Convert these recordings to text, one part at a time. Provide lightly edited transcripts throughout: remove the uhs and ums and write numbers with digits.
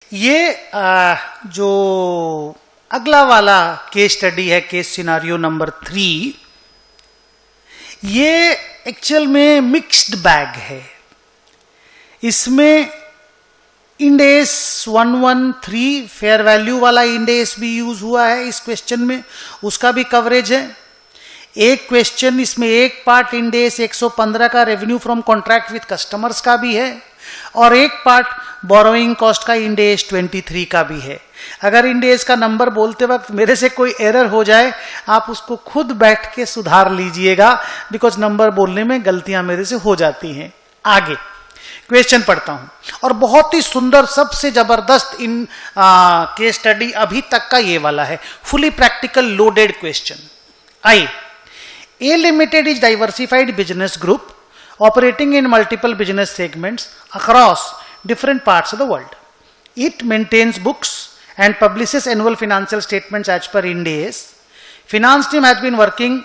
ये जो अगला वाला केस स्टडी है, केस सिनारियो नंबर 3, ये एक्चुअल में मिक्स्ड बैग है। इसमें इंडेस 113 फेयर वैल्यू वाला इंडेस भी यूज हुआ है इस क्वेश्चन में, उसका भी कवरेज है। एक क्वेश्चन इसमें एक पार्ट इंडेस 115 का revenue from contract with customers का भी है, और एक पार्ट बोरोइंग कॉस्ट का इंडेस 23 का भी है। अगर इंडेस का नंबर बोलते वक्त मेरे से कोई एरर हो जाए, आप उसको खुद बैठ के सुधार लीजिएगा, बिकॉज नंबर बोलने में गलतियां मेरे से हो जाती हैं। आगे क्वेश्चन पढ़ता हूं, और बहुत ही सुंदर, सबसे जबरदस्त इन केस स्टडी अभी तक का ये वाला है, fully practical loaded question. I A Limited is diversified business group operating in multiple business segments across different parts of the world. It maintains books and publishes annual financial statements as per Ind AS. Finance team has been working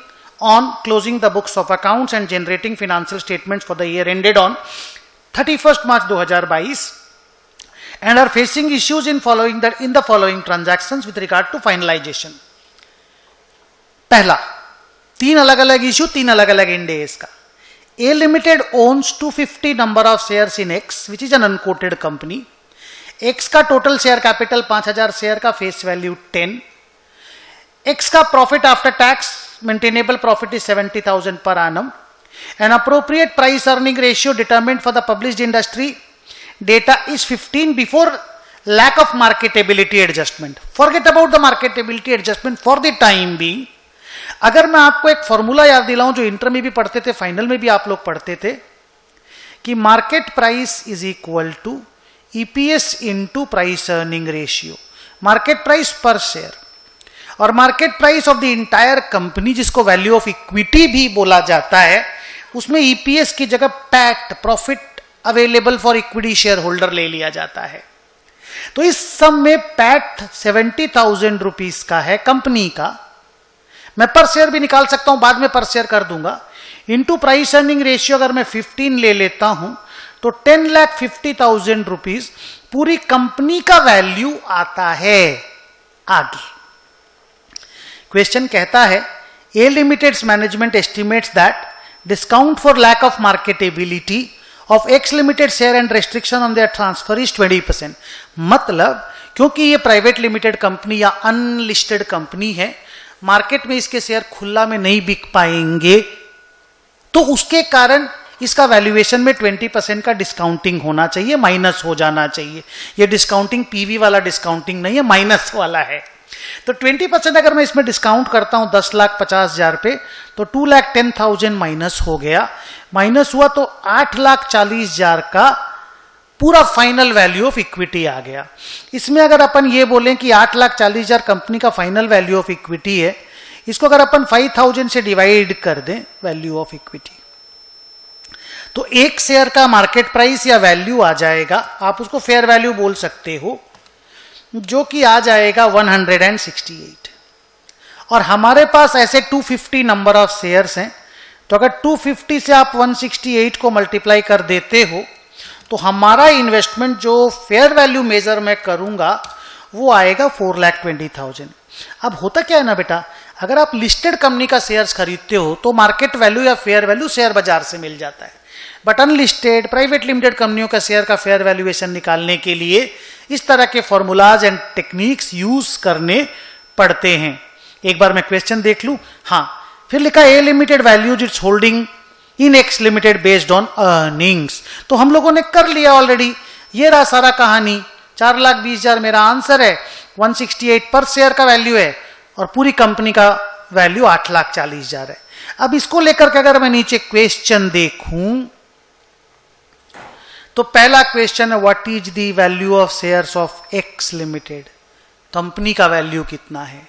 on closing the books of accounts and generating financial statements for the year ended on 31st March 2022 and are facing issues in the following transactions with regard to finalization. पहला, 3 अलग अलग issue, 3 अलग अलग इंडेस का। A Limited owns 250 number of shares in X, which is an unquoted company. X का total share capital 5000 share का, face value 10। X का profit after tax maintainable profit is 70,000 per annum. An appropriate price earning ratio determined for the published industry data is 15 before lack of marketability adjustment. Forget about the marketability adjustment for the time being. अगर मैं आपको एक formula याद दिलाऊं जो inter में भी पढ़ते थे, फाइनल में भी आप लोग पढ़ते थे, कि market price is equal to EPS into price earning ratio. Market price पर शेयर और market price of the entire company, जिसको वैल्यू ऑफ इक्विटी भी बोला जाता है, उसमें ईपीएस की जगह PAT, profit available for equity share holder ले लिया जाता है। तो इस सम में पैट 70,000 रुपीज का है कंपनी का, मैं पर शेयर भी निकाल सकता हूं, बाद में पर शेयर कर दूंगा, इनटू प्राइस अर्निंग रेशियो अगर मैं 15 ले लेता हूं तो 10,50,000 रुपीज पूरी कंपनी का वैल्यू आता है। आगे क्वेश्चन कहता है, A limited's management estimates that discount for lack of marketability of X limited share and restriction on their transfer is 20%। मतलब क्योंकि ये प्राइवेट लिमिटेड कंपनी या अनलिस्टेड कंपनी है, मार्केट में इसके शेयर खुला में नहीं बिक पाएंगे, तो उसके कारण इसका वैल्यूएशन में 20% का डिस्काउंटिंग होना चाहिए, माइनस हो जाना चाहिए। ये डिस्काउंटिंग पीवी वाला डिस्काउंटिंग नहीं है, माइनस वाला है। तो 20% अगर मैं इसमें डिस्काउंट करता हूं 10,50,000 पे, तो 2,10,000 माइनस हो गया। माइनस हुआ तो 8,40,000 का पूरा फाइनल वैल्यू ऑफ इक्विटी आ गया। इसमें अगर अपन ये बोलें कि 8,40,000 कंपनी का फाइनल वैल्यू ऑफ इक्विटी है, इसको अगर अपन 5,000 से डिवाइड कर दें वैल्यू ऑफ इक्विटी, तो एक शेयर का मार्केट प्राइस या वैल्यू आ जाएगा, आप उसको फेयर वैल्यू बोल सकते हो, जो कि आ जाएगा 168। और हमारे पास ऐसे 250 नंबर ऑफ शेयर्स हैं, तो अगर 250 से आप 168 को मल्टीप्लाई कर देते हो तो हमारा इन्वेस्टमेंट जो फेयर वैल्यू मेजर मैं करूंगा वो आएगा 4,20,000। अब होता क्या है ना बेटा, अगर आप लिस्टेड कंपनी का शेयर्स खरीदते हो तो मार्केट वैल्यू या फेयर वैल्यू शेयर बाजार से मिल जाता है, बट अनलिस्टेड प्राइवेट लिमिटेड कंपनियों का शेयर का फेयर वैल्यूएशन निकालने के लिए इस तरह के फॉर्मूलाज एंड टेक्निक्स यूज करने पड़ते हैं। एक बार मैं क्वेश्चन देख लूं। हाँ, फिर लिखा A limited values its holding in X limited based on earnings. तो हम लोगों ने कर लिया ऑलरेडी, ये रहा सारा कहानी। 4,20,000 मेरा आंसर है, 168 पर शेयर का वैल्यू है और पूरी कंपनी का वैल्यू 8,40,000 है। अब इसको लेकर के अगर मैं नीचे क्वेश्चन देखूं तो पहला क्वेश्चन है, what is the value of shares of X limited. Company का वैल्यू कितना है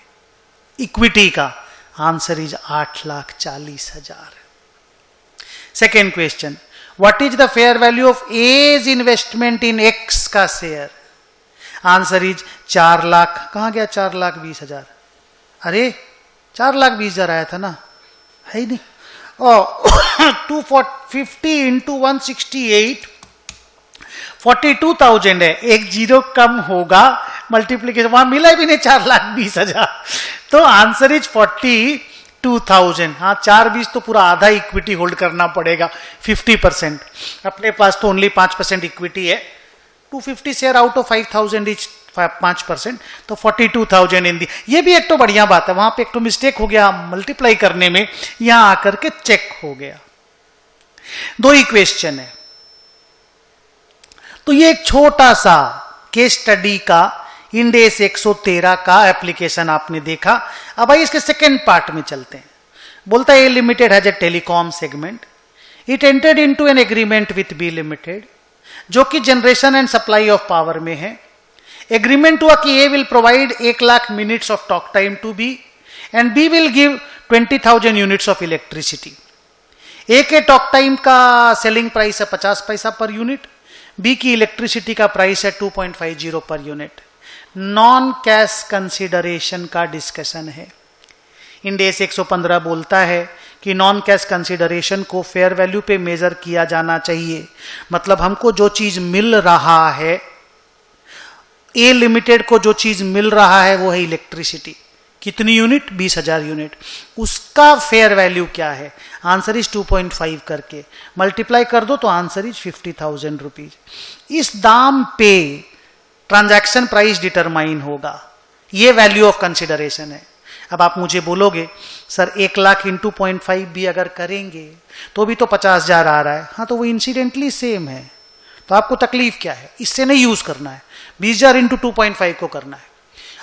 इक्विटी का? Answer is 8,40,000। Second question, what is the fair value of as investment in X का शेयर? Answer is 4 lakh. कहां गया 4,20,000? अरे 4,20,000 आया था ना, है ही नहीं। और 250 इंटू 168 42,000 है, एक जीरो कम होगा, मल्टीप्लीकेशन वहां मिला भी नहीं 4,20,000, तो आंसर इज 42,000। हाँ 4,20 तो पूरा आधा इक्विटी होल्ड करना पड़ेगा, 50%। अपने पास तो ओनली 5% इक्विटी है, 250 शेयर आउट ऑफ 5,000 इज 5%, तो 42,000 इन दी। ये भी एक तो बढ़िया बात है, वहां पे एक तो मिस्टेक हो गया मल्टीप्लाई करने में, यहां आकर के चेक हो गया। दो ही क्वेश्चन है, तो ये एक छोटा सा केस स्टडी का इंड एस 113 का एप्लीकेशन आपने देखा। अब आइए इसके सेकेंड पार्ट में चलते हैं। बोलता है A limited has a telecom segment, it entered into an agreement with B limited, जो कि generation and supply of power में है। एग्रीमेंट हुआ कि A will provide 1,00,000 minutes of talk time to B and B will give 20,000 units of electricity. A के talk time का selling price है 50 paisa per unit, B की इलेक्ट्रिसिटी का price है 2.50 per unit. Non cash consideration का discussion है। End S 115 बोलता है कि नॉन कैश कंसिडरेशन को फेयर वैल्यू पे मेजर किया जाना चाहिए। मतलब हमको जो चीज मिल रहा है, ए लिमिटेड को जो चीज मिल रहा है वो है इलेक्ट्रिसिटी। कितनी यूनिट? 20,000 यूनिट। उसका फेयर वैल्यू क्या है? आंसर इज 2.5 करके मल्टीप्लाई कर दो तो आंसर इज 50,000 रुपीज। इस दाम पे ट्रांजैक्शन प्राइस डिटरमाइन होगा, ये वैल्यू ऑफ कंसिडरेशन है। अब आप मुझे बोलोगे सर 1,00,000 इंटू 0.5 भी अगर करेंगे तो भी तो 50,000 आ रहा है। हाँ तो वो इंसिडेंटली सेम है, तो आपको तकलीफ क्या है? इससे नहीं यूज करना है, 20,000 इंटू 2.5 को करना है।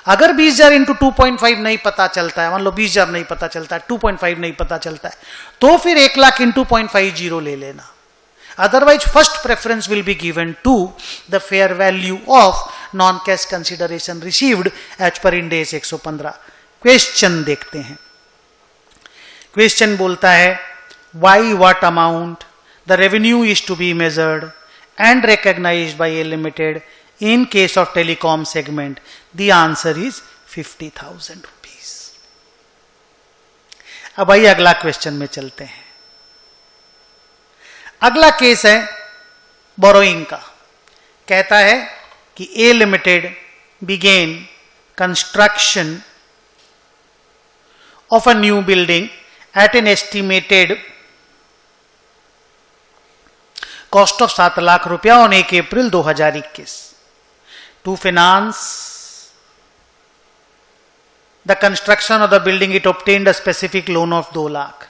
अगर 20,000 इंटू 2.5 नहीं पता चलता है, मान लो 20,000 नहीं पता चलता है, 2.5 नहीं पता चलता है, तो फिर 1,00,000 इंटू 0.50 ले लेना। Otherwise, first preference will be given to the fair value of non-cash consideration received as per Ind AS 115। Question देखते हैं। क्वेश्चन बोलता है by what amount the revenue is to be measured and recognized by a limited in case of telecom segment। The answer is 50,000 rupees। अब आइए अगला question में चलते हैं। अगला केस है बोरोइंग का। कहता है कि A limited began construction of a new building at an estimated cost of 7,00,000 रुपया on 1 April 2021 to finance the construction of the building. It obtained a specific loan of 2,00,000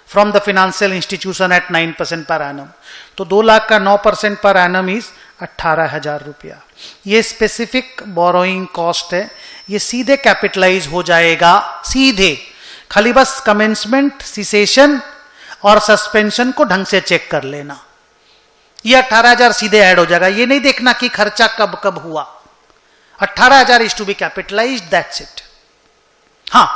from the financial institution at 9% per annum. तो 2,00,000 का 9% per annum is 18,000 रुपया। ये specific borrowing cost है, ये सीधे capitalise हो जाएगा, सीधे। खाली बस कमेंसमेंट, सिसेशन और सस्पेंशन को ढंग से चेक कर लेना। ये 18,000 सीधे ऐड हो जाएगा, ये नहीं देखना कि खर्चा कब कब हुआ। 18,000 is to be capitalize, that's it. हाँ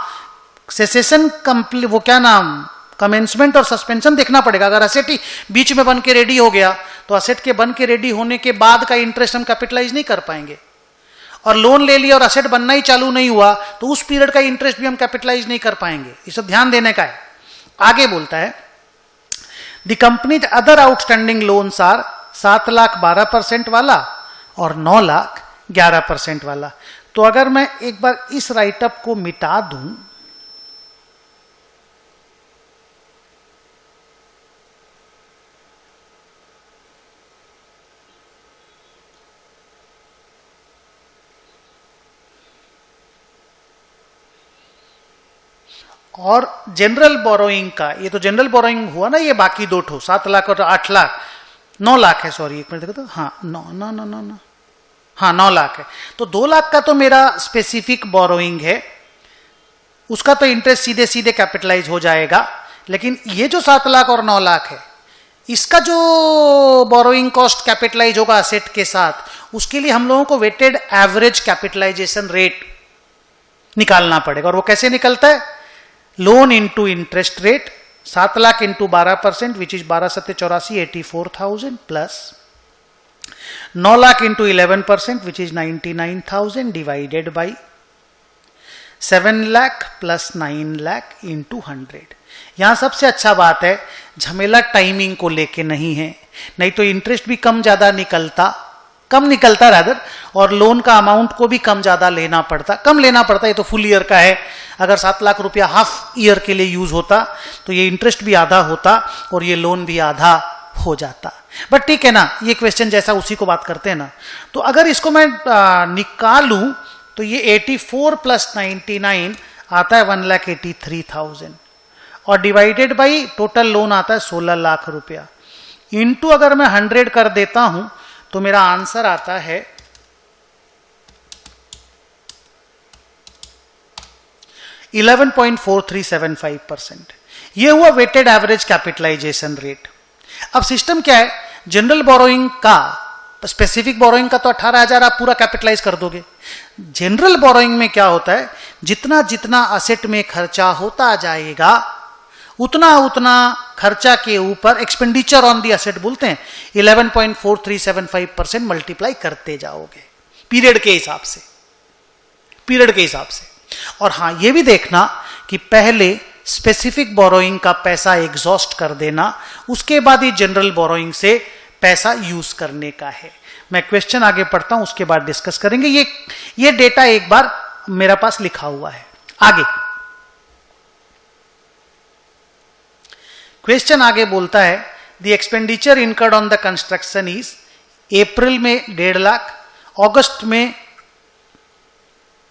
सेसेशन कंप्लीट, वो क्या नाम, कमेंसमेंट और सस्पेंशन देखना पड़ेगा। अगर असेट ही बीच में बन के रेडी हो गया तो असेट के बन के रेडी होने के बाद का इंटरेस्ट हम कैपिटलाइज नहीं कर पाएंगे। और लोन ले लिया और असेट बनना ही चालू नहीं हुआ तो उस पीरियड का इंटरेस्ट भी हम कैपिटलाइज नहीं कर पाएंगे। इसे ध्यान देने का है। आगे बोलता है the company other outstanding loans are 7,00,000 12% वाला और 9,00,000 11% वाला। तो अगर मैं एक बार इस राइटअप को मिटा दूं, और जनरल बोरोइंग का, ये तो जनरल बोरोइंग हुआ ना, ये बाकी दो ठो 7,00,000 और 8,00,000 9,00,000 है, सॉरी एक मिनट देखो तो, हाँ 9,00,000 है। तो 2,00,000 का तो मेरा स्पेसिफिक बोरोइंग है, उसका तो इंटरेस्ट सीधे सीधे कैपिटलाइज हो जाएगा। लेकिन ये जो 7,00,000 और 9,00,000 है, इसका जो बोरोइंग कॉस्ट कैपिटलाइज होगा असेट के साथ, उसके लिए हम लोगों को वेटेड एवरेज कैपिटलाइजेशन रेट निकालना पड़ेगा। और वो कैसे निकलता है? Loan into interest rate, 7,00,000 into 12% which is 12 7 84 84,000 plus 9,00,000 into 11% which is 99,000 divided by 7,00,000 plus 9,00,000 into 100। यहां सबसे अच्छा बात है झमेला टाइमिंग को लेके नहीं है, नहीं तो इंटरेस्ट भी कम निकलता रादर, और लोन का अमाउंट को भी कम लेना पड़ता। ये तो फुल ईयर का है। अगर 7 लाख रुपया हाफ ईयर के लिए यूज होता तो ये इंटरेस्ट भी आधा होता और ये लोन भी आधा हो जाता। बट ठीक है ना, ये क्वेश्चन जैसा उसी को बात करते हैं ना। तो अगर इसको मैं निकालूं तो ये 84 प्लस 99 आता है 1,83,000 और डिवाइडेड बाई टोटल लोन आता है 16 लाख रुपया। इंटू अगर मैं 100 कर देता हूं तो मेरा आंसर आता है 11.4375%। यह हुआ वेटेड एवरेज कैपिटलाइजेशन रेट। अब सिस्टम क्या है, जनरल बोरोइंग का, स्पेसिफिक बोरोइंग का तो 18,000 आप पूरा कैपिटलाइज कर दोगे। जनरल बोरोइंग में क्या होता है, जितना जितना असेट में खर्चा होता जाएगा उतना उतना खर्चा के ऊपर एक्सपेंडिचर ऑन दी असेट बोलते हैं, 11.4375% मल्टीप्लाई करते जाओगे पीरियड के हिसाब से। और हां, यह भी देखना कि पहले स्पेसिफिक बोरोइंग का पैसा एग्जॉस्ट कर देना, उसके बाद ही जनरल बोरोइंग से पैसा यूज करने का है। मैं क्वेश्चन आगे पढ़ता हूं, उसके बाद डिस्कस करेंगे। ये डेटा एक बार मेरे पास लिखा हुआ है। आगे क्वेश्चन आगे बोलता है, the expenditure incurred on the construction is, April में 1.5 लाख, अगस्त में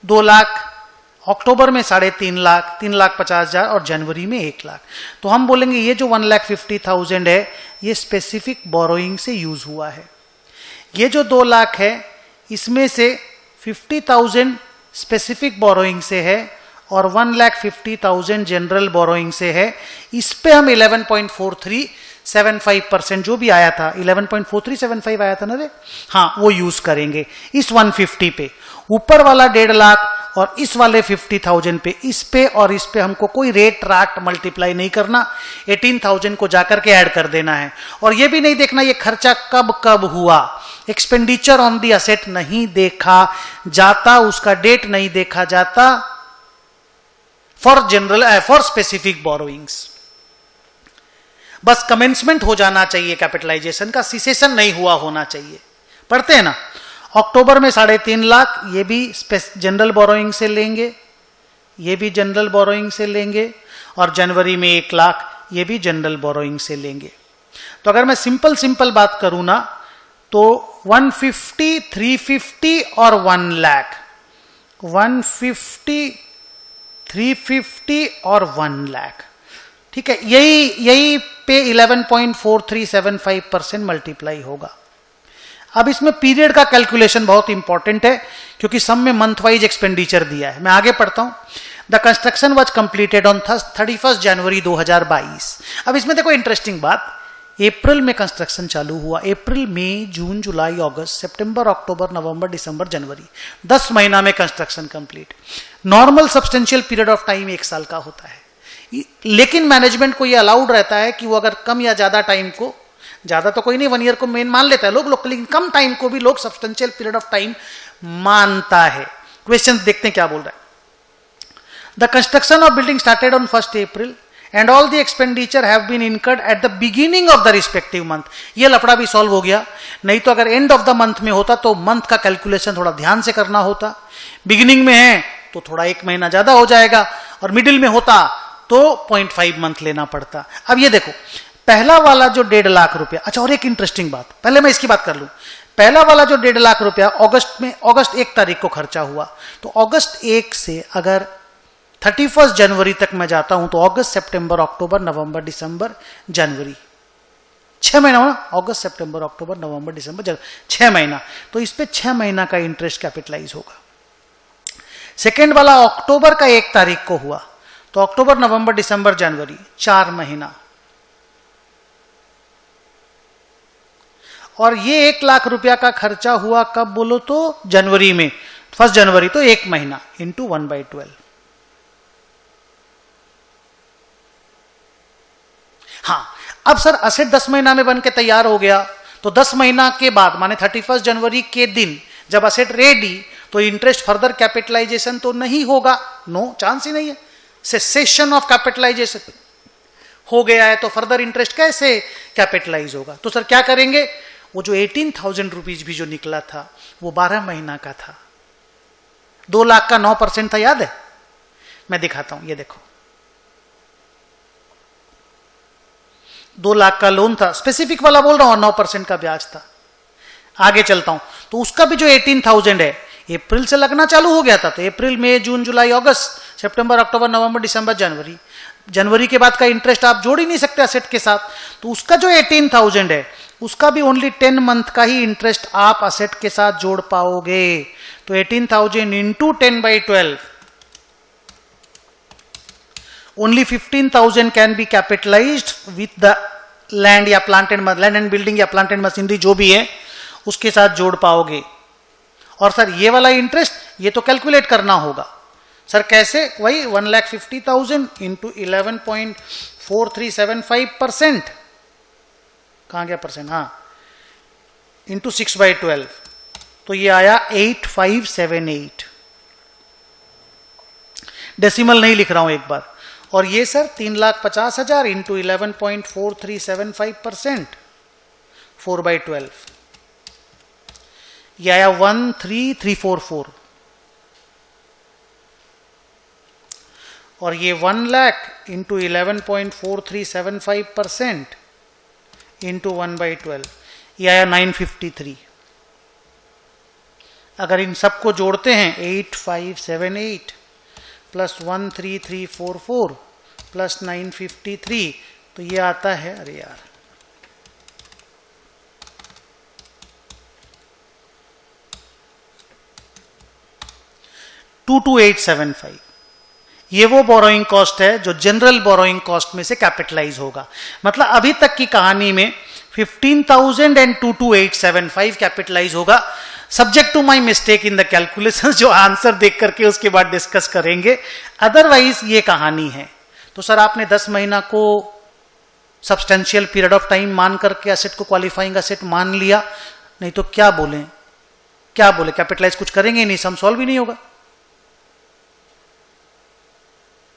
2 लाख, अक्टूबर में 3.5 लाख, 3,50,000 और जनवरी में 1 लाख। तो हम बोलेंगे ये जो 1,50,000 है ये स्पेसिफिक बोरोइंग से यूज हुआ है। ये जो 2 लाख है इसमें से 50,000 स्पेसिफिक बोरोइंग से है और 1,50,000 जनरल बोरोइंग से है। इस पे हम 11.4375% जो भी आया था, 11.4375 आया था ना रे, हाँ, वो यूज करेंगे इस 150 पे। ऊपर वाला 1.5 लाख और इस वाले 50,000 पे, इस पे और इस पे हमको कोई रेट राट मल्टीप्लाई नहीं करना, 18,000 को जाकर के ऐड कर देना है। और ये भी नहीं देखना ये खर्चा कब कब हुआ, एक्सपेंडिचर ऑन दी असेट नहीं देखा जाता, उसका डेट नहीं देखा जाता फॉर स्पेसिफिक बोरोइंग्स। बस कमेंसमेंट हो जाना चाहिए कैपिटलाइजेशन का, सीसेशन नहीं हुआ होना चाहिए। पढ़ते हैं ना, अक्टूबर में 3.5 लाख, ये भी जनरल बोरोइंग से लेंगे, ये भी जनरल बोरोइंग से लेंगे, और जनवरी में 1 लाख, ये भी जनरल बोरोइंग से लेंगे। तो अगर मैं सिंपल बात करूं ना तो 150, 350 और 1 लाख, 150, 350 और 1 लाख, ठीक है, यही पे 11.4375% मल्टीप्लाई होगा। अब इसमें पीरियड का कैलकुलेशन बहुत इंपॉर्टेंट है क्योंकि सम में मंथ वाइज एक्सपेंडिचर दिया है। मैं आगे पढ़ता हूं। The construction was completed on 31 जनवरी 2022। अब इसमें देखो इंटरेस्टिंग बात, अप्रैल में कंस्ट्रक्शन चालू हुआ, अप्रैल, मई, जून, जुलाई, अगस्त, सितंबर, अक्टूबर, नवंबर, दिसंबर, जनवरी, 10 महीना में construction complete. Normal substantial period of time 1 साल का होता है, लेकिन मैनेजमेंट को यह अलाउड रहता है कि वो अगर कम या ज्यादा टाइम को, ज्यादा तो कोई नहीं, 1 ईयर को मेन मान लेता है लोग, लेकिन कम टाइम को भी लोग सब्सटेंशियल पीरियड ऑफ टाइम मानता है। क्वेश्चन देखते हैं क्या बोल रहा है। The construction of building started on 1 April and all the expenditure have been incurred at the beginning of the respective month। ये लफड़ा भी सॉल्व हो गया। नहीं तो अगर एंड ऑफ द मंथ में होता तो मंथ का कैलकुलेशन थोड़ा ध्यान से करना होता, बिगिनिंग में है तो थोड़ा 1 महीना ज्यादा हो जाएगा, और मिडिल में होता तो 0.5 मंथ लेना पड़ता। अब ये देखो, पहला वाला जो 1.5 लाख रुपया, अच्छा और एक इंटरेस्टिंग बात, पहले मैं इसकी बात कर लूं। पहला वाला जो 1.5 लाख रुपया अगस्त 1 तारीख को खर्चा हुआ, तो अगस्त 1 से अगर 31 जनवरी तक मैं जाता हूं तो अगस्त, सितंबर, अक्टूबर, नवंबर, दिसंबर, जनवरी, 6 महीना हो ना, अगस्त, सितंबर, अक्टूबर, नवंबर, दिसंबर, जनवरी, 6 महीना। तो इस पे 6 महीना का इंटरेस्ट कैपिटलाइज होगा। सेकेंड वाला अक्टूबर का 1 तारीख को हुआ, तो अक्टूबर, नवंबर, दिसंबर, जनवरी, 4 महीना। और ये 1 लाख रुपया का खर्चा हुआ कब बोलो तो जनवरी में, 1 जनवरी, तो 1 महीना इंटू 1/12। हाँ, अब सर असेट 10 महीना में बन के तैयार हो गया, तो 10 महीना के बाद माने 31 जनवरी के दिन जब असेट रेडी, तो इंटरेस्ट फर्दर कैपिटलाइजेशन तो नहीं होगा, नो चांस ही नहीं है, सेसेशन ऑफ कैपिटलाइजेशन हो गया है तो फर्दर इंटरेस्ट कैसे कैपिटलाइज होगा? तो सर क्या करेंगे, वो जो 18,000 रुपीज भी जो निकला था वो 12 महीना का था, 2 लाख का 9% था, याद है? मैं दिखाता हूं, ये देखो 2 लाख का लोन था, स्पेसिफिक वाला बोल रहा हूं, 9% का ब्याज था। आगे चलता हूं तो उसका भी जो 18,000 है अप्रैल से लगना चालू हो गया था, तो अप्रैल मई जून जुलाई अगस्त सितंबर अक्टूबर नवंबर दिसंबर जनवरी के बाद का इंटरेस्ट आप जोड़ ही नहीं सकते असेट के साथ, तो उसका जो 18,000 है उसका भी ओनली 10 मंथ का ही इंटरेस्ट आप असेट के साथ जोड़ पाओगे। तो 18,000 into 10/12, only 15,000 can be capitalised with the land या लैंड एंड बिल्डिंग या प्लांट एंड मशीनरी जो भी है उसके साथ जोड़ पाओगे। और सर ये वाला इंटरेस्ट ये तो कैलकुलेट करना होगा। सर कैसे? वही 1,50,000 इंटू 11.4375%, कहां गया परसेंट, हाँ, इंटू 6/12, तो ये आया 8578। डेसिमल नहीं लिख रहा हूं एक बार। और ये सर 3,50,000 इंटू 11.4375%, 4/12, ये आया 13,344। और ये 1 लाख इंटू 11.4375% इंटू 1/12, ये आया 953। अगर इन सबको जोड़ते हैं 8578 प्लस 13344 प्लस 953, तो ये आता है, अरे यार 22,875। ये वो बोरोइंग कॉस्ट है जो जनरल बोरोइंग कॉस्ट में से कैपिटलाइज होगा। मतलब अभी तक की कहानी में 15,000 एंड 22,875 कैपिटलाइज होगा, subject to my mistake in the calculations, जो आंसर देख करके उसके बाद डिस्कस करेंगे। अदरवाइज ये कहानी है। तो सर आपने 10 महीना को सब्सटेंशियल पीरियड ऑफ टाइम मान करके असेट को क्वालिफाइंग असेट मान लिया, नहीं तो क्या बोले कैपिटलाइज कुछ करेंगे नहीं, सम सॉल्व ही नहीं होगा।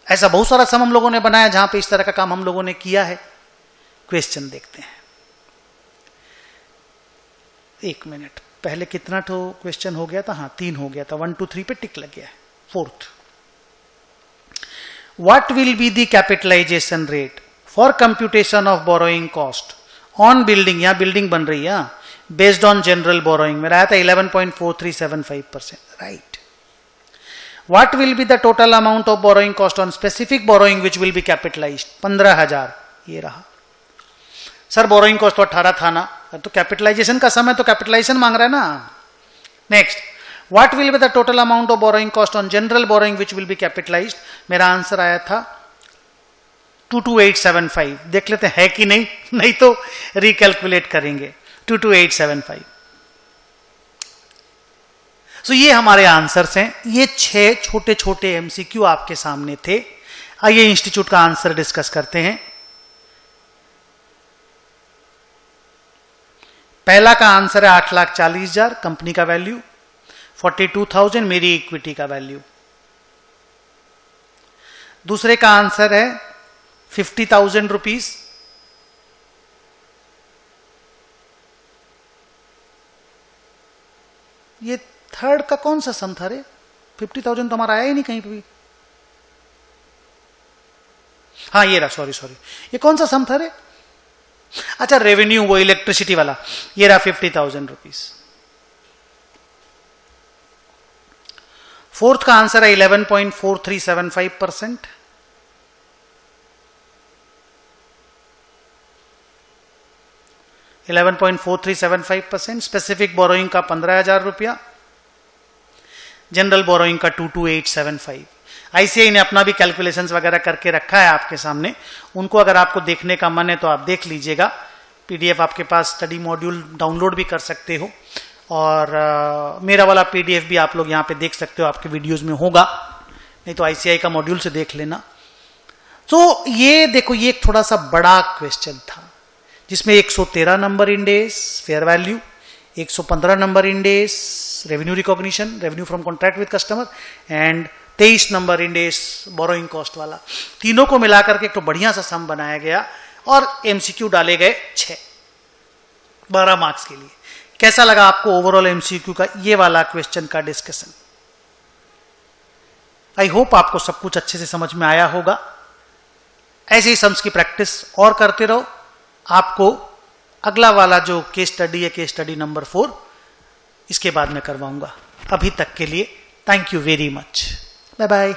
ऐसा बहुत सारा सम हम लोगों ने बनाया जहां पे इस तरह का काम हम लोगों ने किया है। क्वेश्चन देखते हैं, 1 मिनट पहले कितना तो क्वेश्चन हो गया था, हाँ 3 हो गया था, 1 2 3 पे टिक लग गया है। 4th, what will be the capitalization rate for computation of borrowing cost on building, यहां बिल्डिंग बन रही है, बेस्ड ऑन जनरल बोरोइंग में आया था 11.4375%, right. What will be the total amount of borrowing cost on specific borrowing which will be capitalized? 15,000, ये रहा। Sir borrowing cost तो 18 था ना, तो कैपिटलाइजेशन का समय तो कैपिटलाइजेशन मांग रहा है ना। Next, what will be the total amount of borrowing cost on general borrowing which will be capitalised? मेरा आंसर आया था 22,875। देख लेते हैं कि नहीं तो रिकैलकुलेट करेंगे। 22,875। तो ये हमारे आंसर्स हैं। ये 6 छोटे छोटे एमसीक्यू आपके सामने थे। आइए इंस्टीट्यूट का आंसर डिस्कस करते हैं। पहला का आंसर है 8,40,000 कंपनी का वैल्यू, 42,000 मेरी इक्विटी का वैल्यू। दूसरे का आंसर है 50,000 रुपीज, ये थर्ड का कौन सा सम था रे? 50,000 तो हमारा आया ही नहीं कहीं पे भी। हाँ ये रहा, सॉरी ये कौन सा सम था रे? अच्छा रेवेन्यू, वो इलेक्ट्रिसिटी वाला, ये रहा 50,000 रुपीज। फोर्थ का आंसर है 11.4375%। स्पेसिफिक बोरोइंग का 15,000 रुपया, जनरल बोरोइंग का 22,875। आईसीआई ने अपना भी कैलकुलेशंस वगैरह करके रखा है आपके सामने, उनको अगर आपको देखने का मन है तो आप देख लीजिएगा। पीडीएफ आपके पास स्टडी मॉड्यूल डाउनलोड भी कर सकते हो, और मेरा वाला पीडीएफ भी आप लोग यहाँ पे देख सकते हो, आपके वीडियोस में होगा, नहीं तो आईसीआई का मॉड्यूल से देख लेना। तो ये देखो, ये एक थोड़ा सा बड़ा क्वेश्चन था जिसमें 113 number Ind AS fair value, 115 number Ind AS revenue recognition, revenue from contract with customer, and 23 number Ind AS borrowing cost वाला। तीनों को मिलाकर के एक तो बढ़िया सा सम बनाया गया और एमसीक्यू डाले गए 6, 12 मार्क्स के लिए। कैसा लगा आपको ओवरऑल एमसीक्यू का ये वाला क्वेश्चन का डिस्कशन? आई होप आपको सब कुछ अच्छे से समझ में आया होगा। ऐसे ही सम्स की प्रैक्टिस और करते रहो। आपको अगला वाला जो केस स्टडी है, केस स्टडी नंबर 4, इसके बाद में करवाऊंगा। अभी तक के लिए thank you very much, bye bye.